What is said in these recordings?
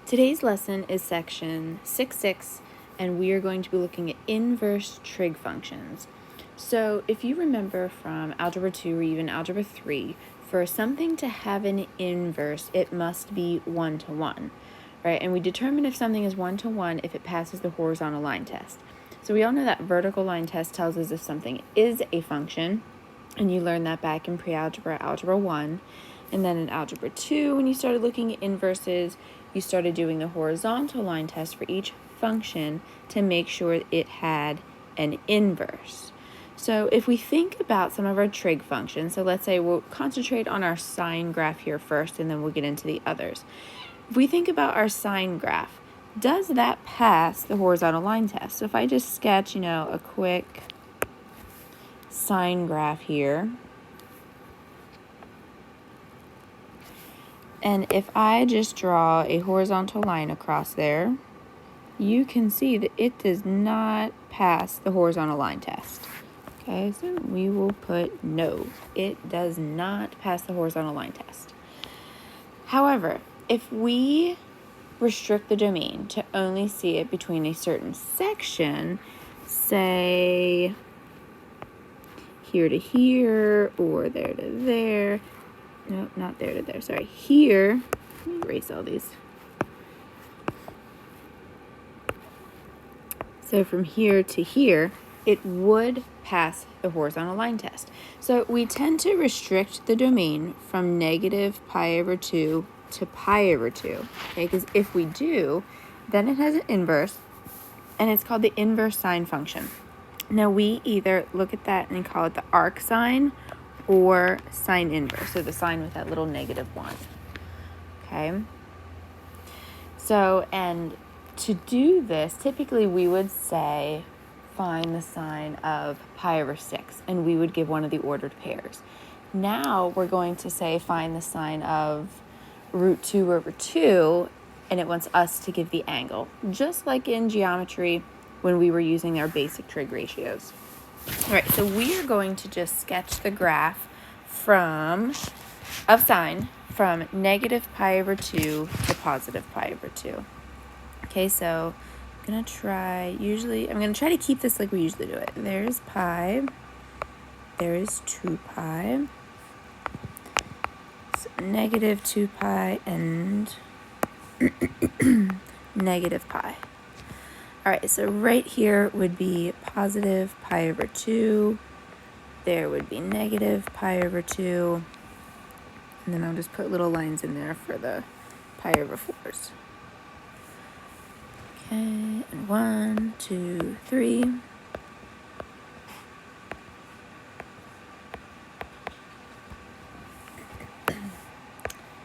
Today's lesson is section 6.6, and we are going to be looking at inverse trig functions. So if you remember from Algebra 2 or even Algebra 3, for something to have an inverse, it must be 1-to-1, right? And we determine if something is 1-to-1 if it passes the horizontal line test. So we all know that vertical line test tells us if something is a function, and you learned that back in pre-algebra, Algebra 1. And then in Algebra 2, when you started looking at inverses, you started doing the horizontal line test for each function to make sure it had an inverse. So if we think about some of our trig functions, so let's say we'll concentrate on our sine graph here first, and then we'll get into the others. If we think about our sine graph, does that pass the horizontal line test? So if I just sketch, a quick sine graph here, and if I just draw a horizontal line across there, you can see that it does not pass the horizontal line test. Okay, so we will put no, it does not pass the horizontal line test. However, if we restrict the domain to only see it between a certain section, say here to here or there to there, no, not there to there, sorry, here, let me erase all these. So from here to here, it would pass the horizontal line test. So we tend to restrict the domain from negative pi over 2 to pi over 2, okay? Because if we do, then it has an inverse, and it's called the inverse sine function. Now we either look at that and call it the arc sine or sine inverse, so the sine with that little -1, okay? So, and to do this, typically we would say find the sine of pi over 6, and we would give one of the ordered pairs. Now we're going to say find the sine of root 2 over 2, and it wants us to give the angle, just like in geometry when we were using our basic trig ratios. All right, so we are going to just sketch the graph of sine from negative pi over 2 to positive pi over 2. Okay, so I'm going to try to keep this like we usually do it. There's pi, there's 2 pi, so negative 2 pi, and negative pi. All right, so right here would be positive pi over 2. There would be negative pi over 2. And then I'll just put little lines in there for the pi over 4s. Okay, and 1, 2, 3.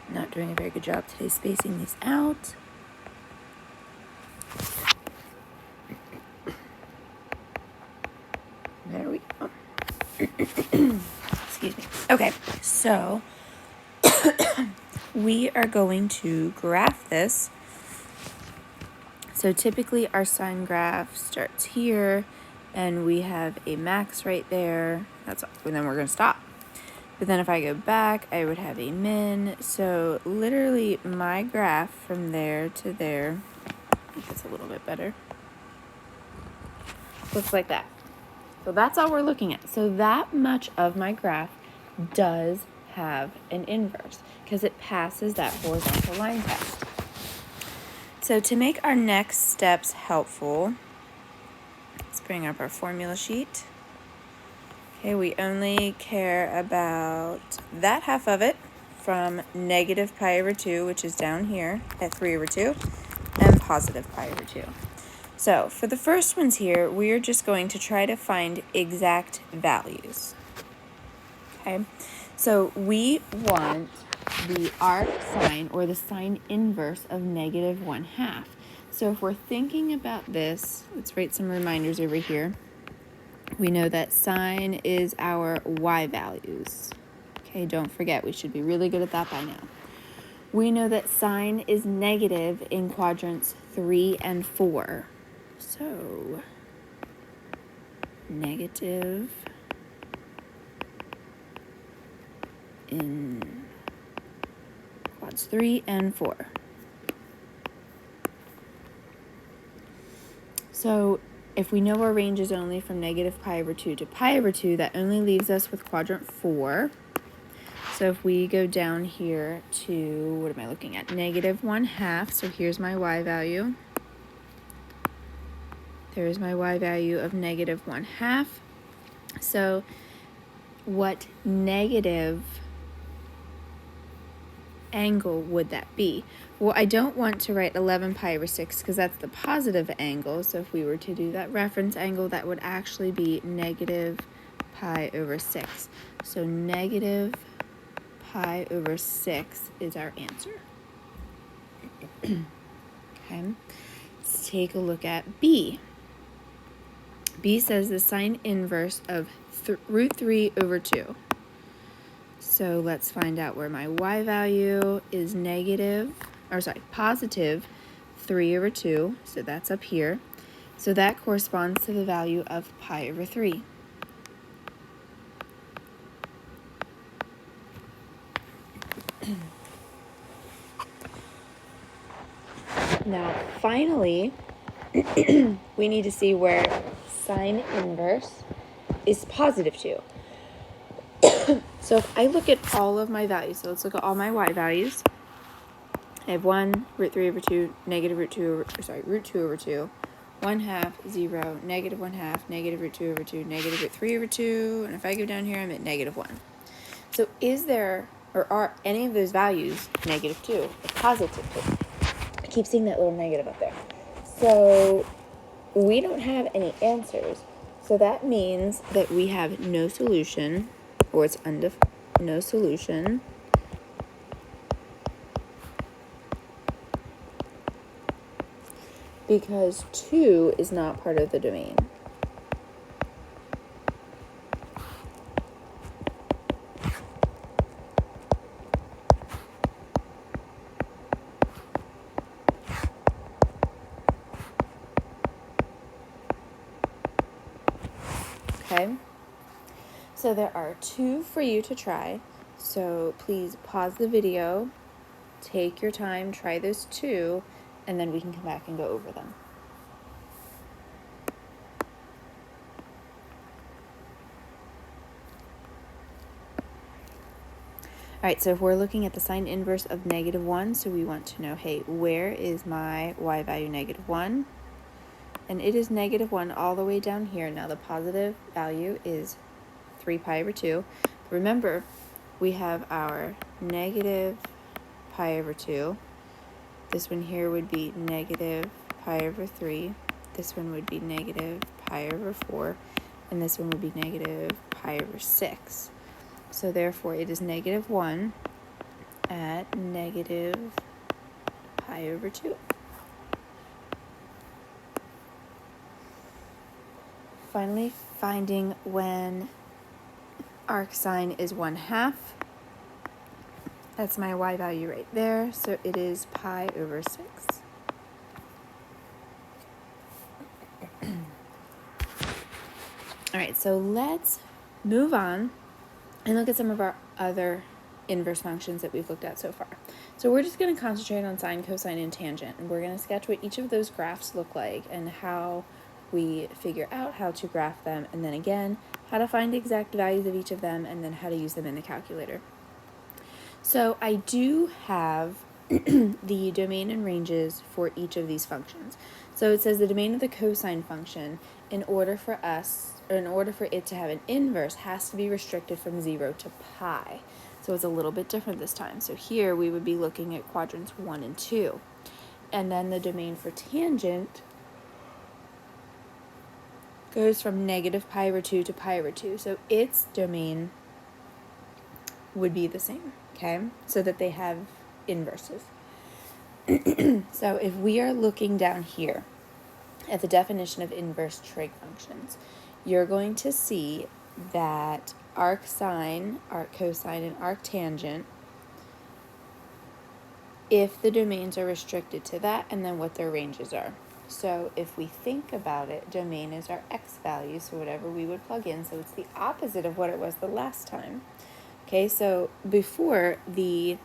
Not doing a very good job today spacing these out. There we go. Excuse me. Okay, so we are going to graph this. So typically our sine graph starts here, and we have a max right there. And then we're going to stop. But then if I go back, I would have a min. So literally my graph from there to there, I think it's a little bit better, looks like that. So that's all we're looking at. So that much of my graph does have an inverse because it passes that horizontal line test. So to make our next steps helpful, let's bring up our formula sheet. Okay, we only care about that half of it from negative pi over 2, which is down here at 3 over 2, and positive pi over 2. So for the first ones here, we are just going to try to find exact values. Okay, so we want the arc sine or the sine inverse of negative 1/2. So if we're thinking about this, let's write some reminders over here. We know that sine is our y values. Okay, don't forget, we should be really good at that by now. We know that sine is negative in quadrants 3 and 4. So, negative in quads 3 and 4. So if we know our range is only from negative pi over 2 to pi over 2, that only leaves us with quadrant 4. So if we go down here to, what am I looking at? Negative 1/2. So here's my y value. There's my y value of negative 1/2. So what negative angle would that be? Well, I don't want to write 11 pi over 6 because that's the positive angle. So if we were to do that reference angle, that would actually be negative pi over 6. So negative pi over 6 is our answer. Okay, let's take a look at B. B says the sine inverse of root 3 over 2. So let's find out where my y value is positive 3 over 2. So that's up here. So that corresponds to the value of pi over 3. Now, finally, we need to see where sine inverse is positive 2. So if I look at all of my values, so let's look at all my y values. I have 1, root 3 over 2, negative root 2 over 2, 1/2, 0, negative 1/2, negative root 2 over 2, negative root 3 over 2, and if I go down here, I'm at negative 1. So is there, or are any of those values negative 2 or positive 2? I keep seeing that little negative up there. So we don't have any answers. So that means that we have no solution, or it's no solution. Because 2 is not part of the domain. Okay? So there are 2 for you to try. So please pause the video, take your time, try those 2, and then we can come back and go over them. All right, so if we're looking at the sine inverse of negative 1, so we want to know, hey, where is my y value negative 1? And it is negative 1 all the way down here. Now the positive value is 3 pi over 2. Remember, we have our negative pi over 2. This one here would be negative pi over 3. This one would be negative pi over 4. And this one would be negative pi over 6. So therefore, it is negative 1 at negative pi over 2. Finally, finding when arc sine is 1/2. That's my y value right there. So it is pi over 6. All right, so let's move on and look at some of our other inverse functions that we've looked at so far. So we're just going to concentrate on sine, cosine, and tangent, and we're going to sketch what each of those graphs look like and how we figure out how to graph them, and then again, how to find exact values of each of them, and then how to use them in the calculator. So I do have the domain and ranges for each of these functions. So it says the domain of the cosine function, in order for it to have an inverse, has to be restricted from 0 to pi. So it's a little bit different this time. So here we would be looking at quadrants 1 and 2. And then the domain for tangent goes from negative pi over 2 to pi over 2. So its domain would be the same, okay? So that they have inverses. So if we are looking down here at the definition of inverse trig functions, you're going to see that arc sine, arc cosine, and arc tangent, if the domains are restricted to that, and then what their ranges are. So if we think about it, domain is our x value, so whatever we would plug in, so it's the opposite of what it was the last time. Okay, so before the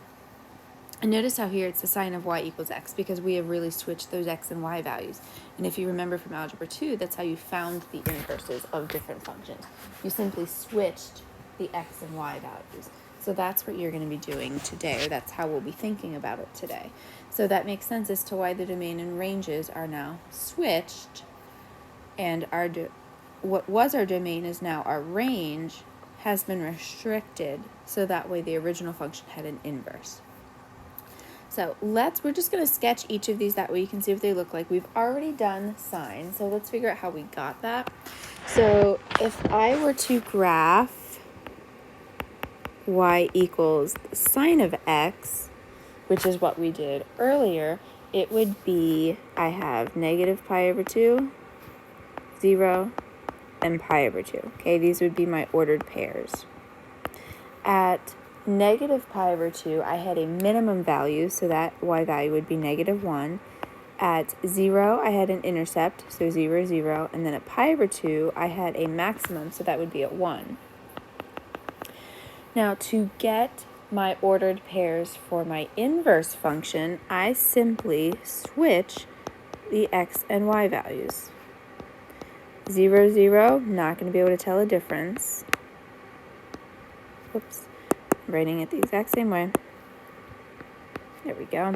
And notice how here it's the sine of y equals x, because we have really switched those x and y values. And if you remember from Algebra 2, that's how you found the inverses of different functions. You simply switched the x and y values. So that's what you're going to be doing today, or that's how we'll be thinking about it today. So that makes sense as to why the domain and ranges are now switched, and what was our domain is now our range has been restricted, so that way the original function had an inverse. So we're just going to sketch each of these, that way you can see what they look like. We've already done sine, so let's figure out how we got that. So if I were to graph y equals the sine of x, which is what we did earlier, it would be, I have negative pi over 2, 0, and pi over 2. Okay, these would be my ordered pairs. At negative pi over 2, I had a minimum value, so that y value would be negative 1. At 0, I had an intercept, so 0, 0. And then at pi over 2, I had a maximum, so that would be at 1. Now, to get my ordered pairs for my inverse function, I simply switch the x and y values. 0, 0, not going to be able to tell a difference. Whoops. I'm writing it the exact same way. There we go.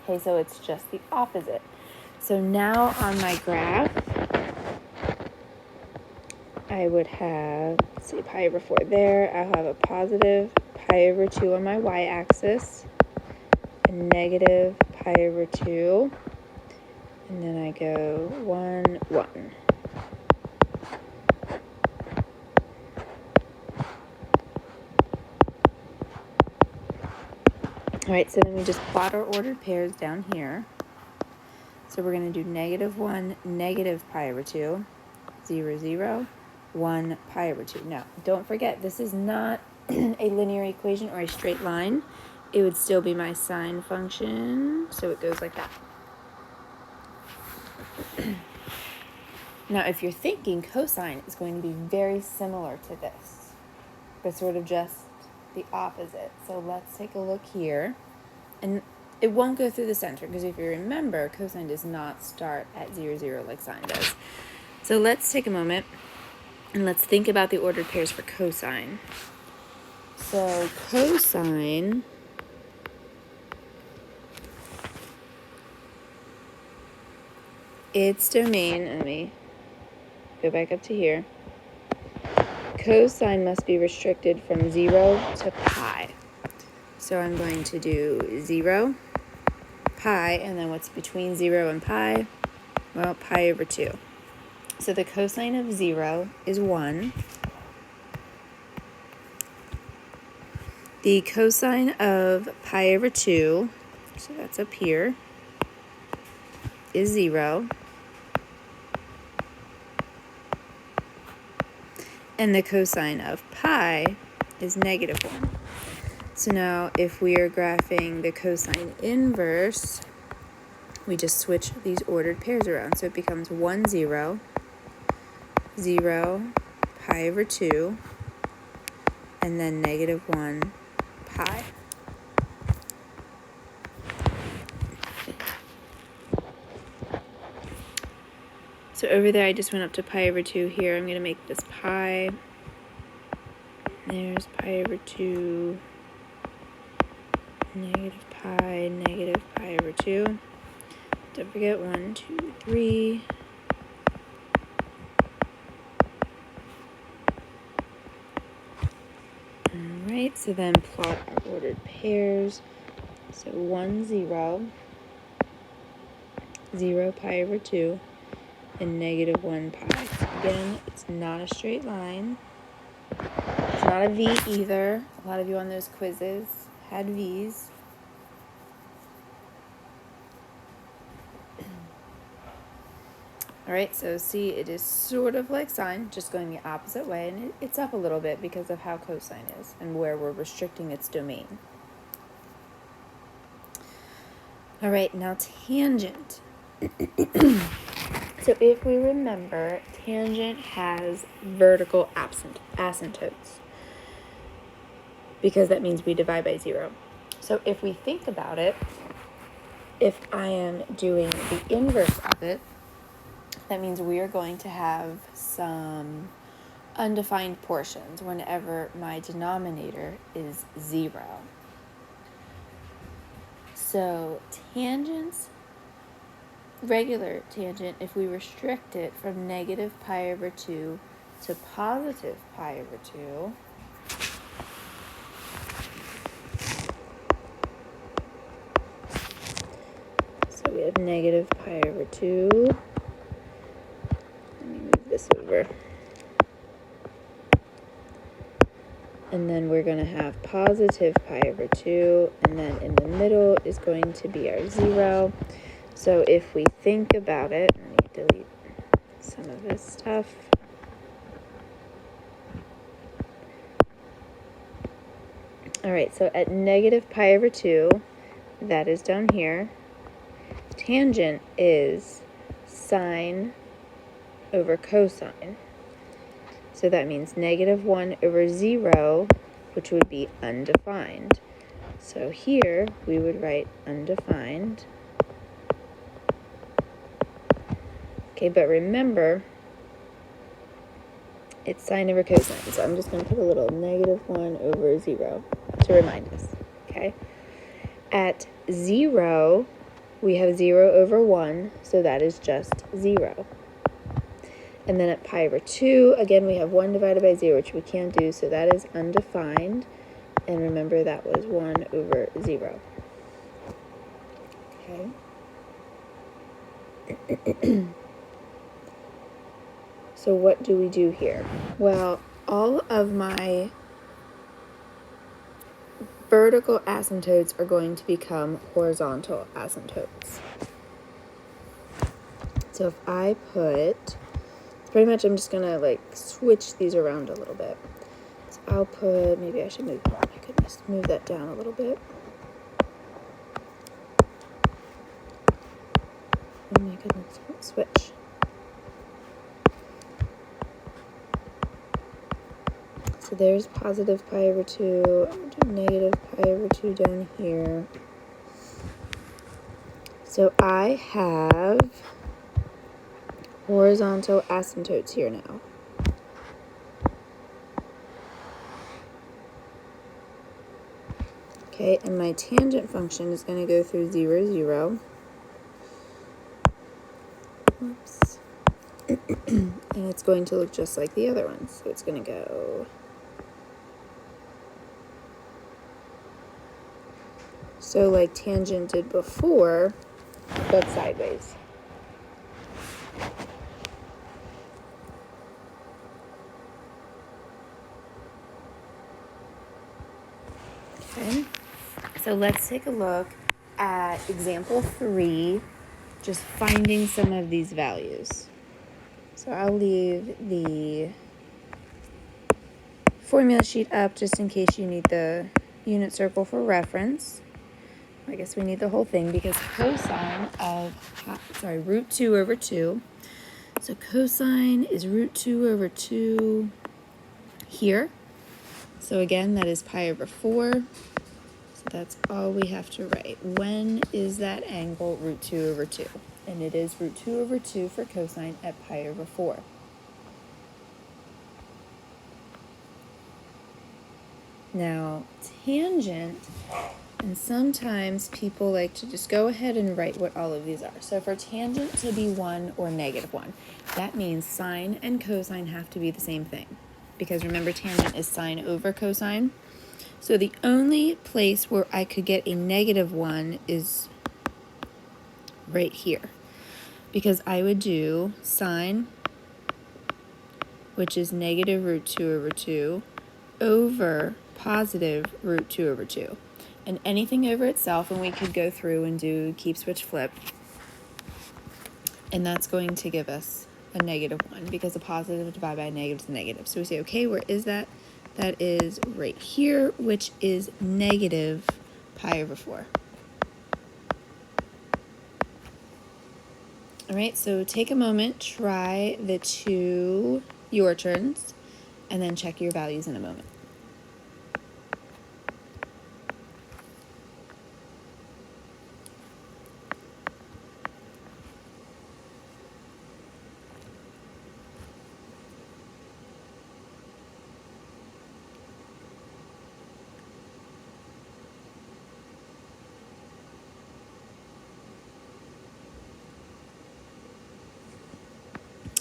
Okay, so it's just the opposite. So now on my graph, I would have, let's see, pi over 4 there. I'll have a positive pi over 2 on my y-axis, a negative pi over 2, and then I go 1, 1. All right, so then we just plot our ordered pairs down here. So we're going to do negative 1, negative pi over 2, 0, 0, 1, pi over 2. Now, don't forget, this is not a linear equation or a straight line. It would still be my sine function, so it goes like that. Now, if you're thinking cosine is going to be very similar to this, but sort of just the opposite. So let's take a look here. And it won't go through the center, because if you remember, cosine does not start at 0, 0 like sine does. So let's take a moment and let's think about the ordered pairs for cosine. So cosine its domain, let me go back up to here. Cosine must be restricted from 0 to pi. So I'm going to do 0, pi, and then what's between 0 and pi? Well, pi over 2. So the cosine of 0 is 1. The cosine of pi over 2, so that's up here, is 0. And the cosine of pi is negative 1. So now if we are graphing the cosine inverse, we just switch these ordered pairs around. So it becomes 1, 0, 0, pi over 2, and then negative 1, pi. So over there, I just went up to pi over 2 here. I'm going to make this pi. There's pi over 2, negative pi over 2. Don't forget 1, 2, 3. Alright, so then plot our ordered pairs. So 1, 0, 0 pi over 2, and negative 1 pi. Again, it's not a straight line. It's not a V either. A lot of you on those quizzes had V's. Alright, so see, it is sort of like sine, just going the opposite way, and it's up a little bit because of how cosine is and where we're restricting its domain. Alright, now tangent. So if we remember, tangent has vertical asymptotes. because that means we divide by 0. So if we think about it, if I am doing the inverse of it, that means we are going to have some undefined portions whenever my denominator is 0. So tangents, regular tangent, if we restrict it from negative pi over 2 to positive pi over 2, so we have negative pi over 2. Let me move this over. And then we're going to have positive pi over 2, and then in the middle is going to be our 0. So if we think about it, let me delete some of this stuff. All right, so at negative pi over 2, that is down here. Tangent is sine over cosine. So that means negative 1 over 0, which would be undefined. So here we would write undefined. Okay, but remember, it's sine over cosine. So I'm just going to put a little negative 1 over 0 to remind us. Okay. At 0, we have 0 over 1, so that is just 0. And then at pi over 2, again, we have 1 divided by 0, which we can't do, so that is undefined. And remember, that was 1 over 0. Okay. So what do we do here? Well, all of my vertical asymptotes are going to become horizontal asymptotes. So if I put, pretty much I'm just going to like switch these around a little bit. So I'll put, maybe I should move, oh my goodness, move that down a little bit. Oh my goodness, switch. So there's positive pi over 2, I'll do negative pi over 2 down here. So I have horizontal asymptotes here now. Okay, and my tangent function is going to go through 0, 0. Oops. And it's going to look just like the other ones. So it's going to go so like tangent did before, but sideways. Okay, so let's take a look at example 3, just finding some of these values. So I'll leave the formula sheet up just in case you need the unit circle for reference. I guess we need the whole thing because cosine of, root 2 over 2. So cosine is root 2 over 2 here. So again, that is pi over 4. So that's all we have to write. When is that angle root 2 over 2? And it is root 2 over 2 for cosine at pi over 4. Now, tangent, and sometimes people like to just go ahead and write what all of these are. So for tangent to be 1 or negative 1, that means sine and cosine have to be the same thing. Because remember, tangent is sine over cosine. So the only place where I could get a negative 1 is right here. Because I would do sine, which is negative root 2 over 2, over positive root 2 over 2. And anything over itself, and we could go through and do keep, switch, flip. And that's going to give us a negative 1 because a positive divided by a negative is a negative. So we say, okay, where is that? That is right here, which is negative pi over 4. All right, so take a moment, try the 2 your turns, and then check your values in a moment.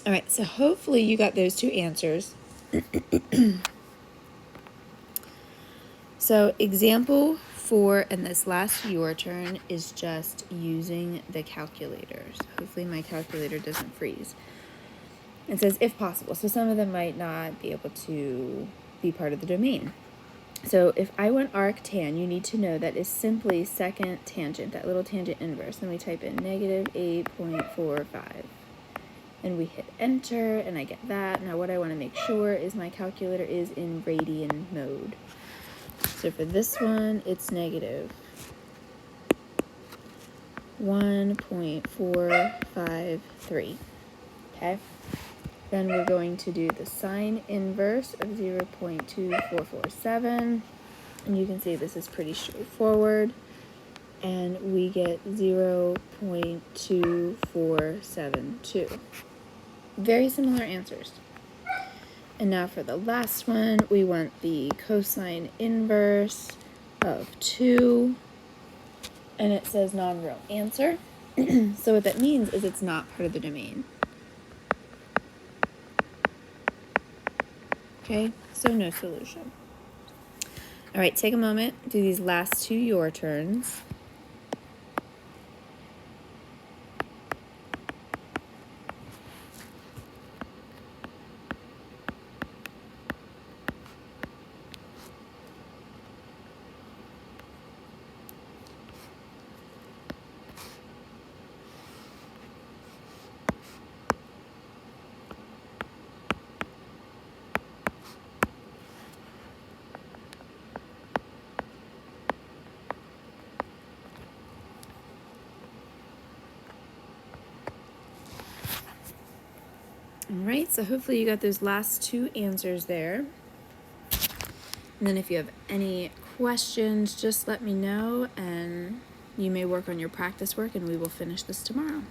All right, so hopefully you got those two answers. So example 4 and this last your turn is just using the calculator. So hopefully my calculator doesn't freeze. It says if possible. So some of them might not be able to be part of the domain. So if I want arctan, you need to know that is simply second tangent, that little tangent inverse. Then we type in negative 8.45. And we hit enter, and I get that. Now what I want to make sure is my calculator is in radian mode. So for this one, it's negative 1.453. Okay? Then we're going to do the sine inverse of 0.2447. And you can see this is pretty straightforward. And we get 0.2472. Very similar answers. And now for the last one, we want the cosine inverse of 2. And it says non-real answer. So what that means is it's not part of the domain. Okay, so no solution. All right, take a moment, do these last two your turns. All right, so hopefully you got those last two answers there. And then if you have any questions, just let me know, and you may work on your practice work, and we will finish this tomorrow.